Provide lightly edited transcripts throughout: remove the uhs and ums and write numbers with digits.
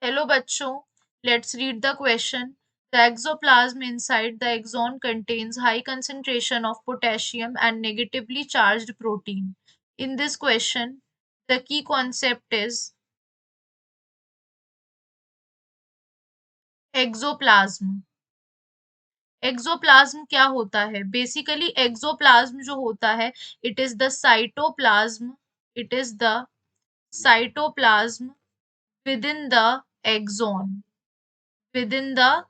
Hello bachcho, let's read the question. The exoplasm inside the exon contains high concentration of potassium and negatively charged protein. In this question, the key concept is exoplasm. Exoplasm क्या होता है? Basically exoplasm जो होता है, it is the cytoplasm, it is the cytoplasm within the axon, within the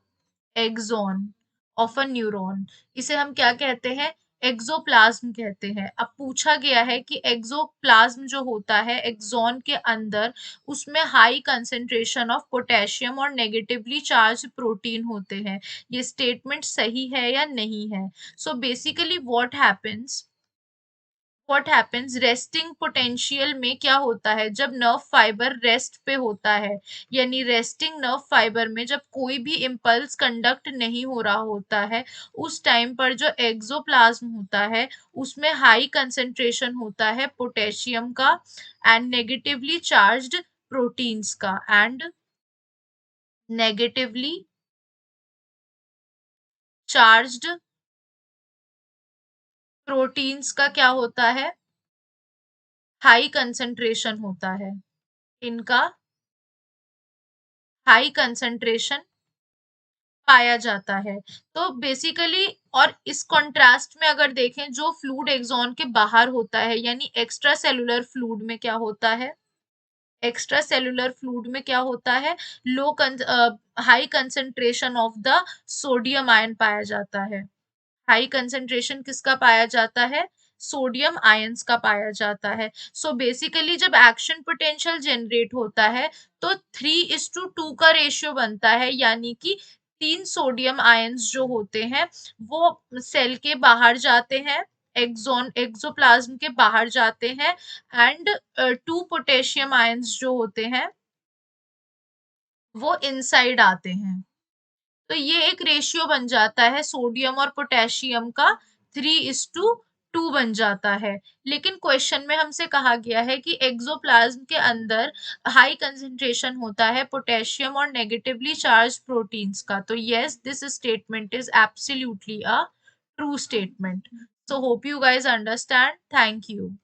axon of a neuron. इसे हम क्या कहते हैं? एक्सोप्लाज्म कहते हैं। अब पूछा गया है कि एक्सोप्लाज्म जो होता है एक्सोन के अंदर, उसमें हाई कंसेंट्रेशन ऑफ पोटेशियम और नेगेटिवली चार्ज प्रोटीन होते हैं। ये स्टेटमेंट सही है या नहीं है? So basically what happens resting potential में क्या होता है? जब नर्व फाइबर रेस्ट पे होता है, यानी रेस्टिंग नर्व फाइबर में जब कोई भी इम्पल्स कंडक्ट नहीं हो रहा होता है, उस टाइम पर जो एक्सोप्लाज्म होता है उसमें हाई कंसेंट्रेशन होता है पोटेशियम का एंड नेगेटिवली चार्ज्ड प्रोटीन्स का, एंड नेगेटिवली चार्ज्ड प्रोटीन्स का क्या होता है? हाई कंसेंट्रेशन होता है। इनका हाई कंसंट्रेशन पाया जाता है। तो बेसिकली, और इस कॉन्ट्रास्ट में अगर देखें, जो फ्लूइड एक्सॉन के बाहर होता है यानी एक्स्ट्रा सेलुलर फ्लूइड में क्या होता है? एक्स्ट्रा सेलुलर फ्लूइड में क्या होता है? High concentration of the sodium ion पाया जाता है। हाई कंसंट्रेशन किसका पाया जाता है? सोडियम आयंस का पाया जाता है। सो बेसिकली जब एक्शन पोटेंशियल जनरेट होता है तो 3:2 का रेशियो बनता है, यानी कि 3 सोडियम आयंस जो होते हैं वो सेल के बाहर जाते हैं, एक्सोप्लाज्म के बाहर जाते हैं, एंड 2 पोटेशियम आयंस जो होते हैं वो इनसाइड आते हैं। तो ये एक रेशियो बन जाता है सोडियम और पोटेशियम का, 3:2 बन जाता है। लेकिन क्वेश्चन में हमसे कहा गया है कि एक्सोप्लाज्म के अंदर हाई कंसंट्रेशन होता है पोटेशियम और नेगेटिवली चार्ज प्रोटीन्स का। तो yes, this statement is absolutely a true statement. So hope you guys understand. Thank you.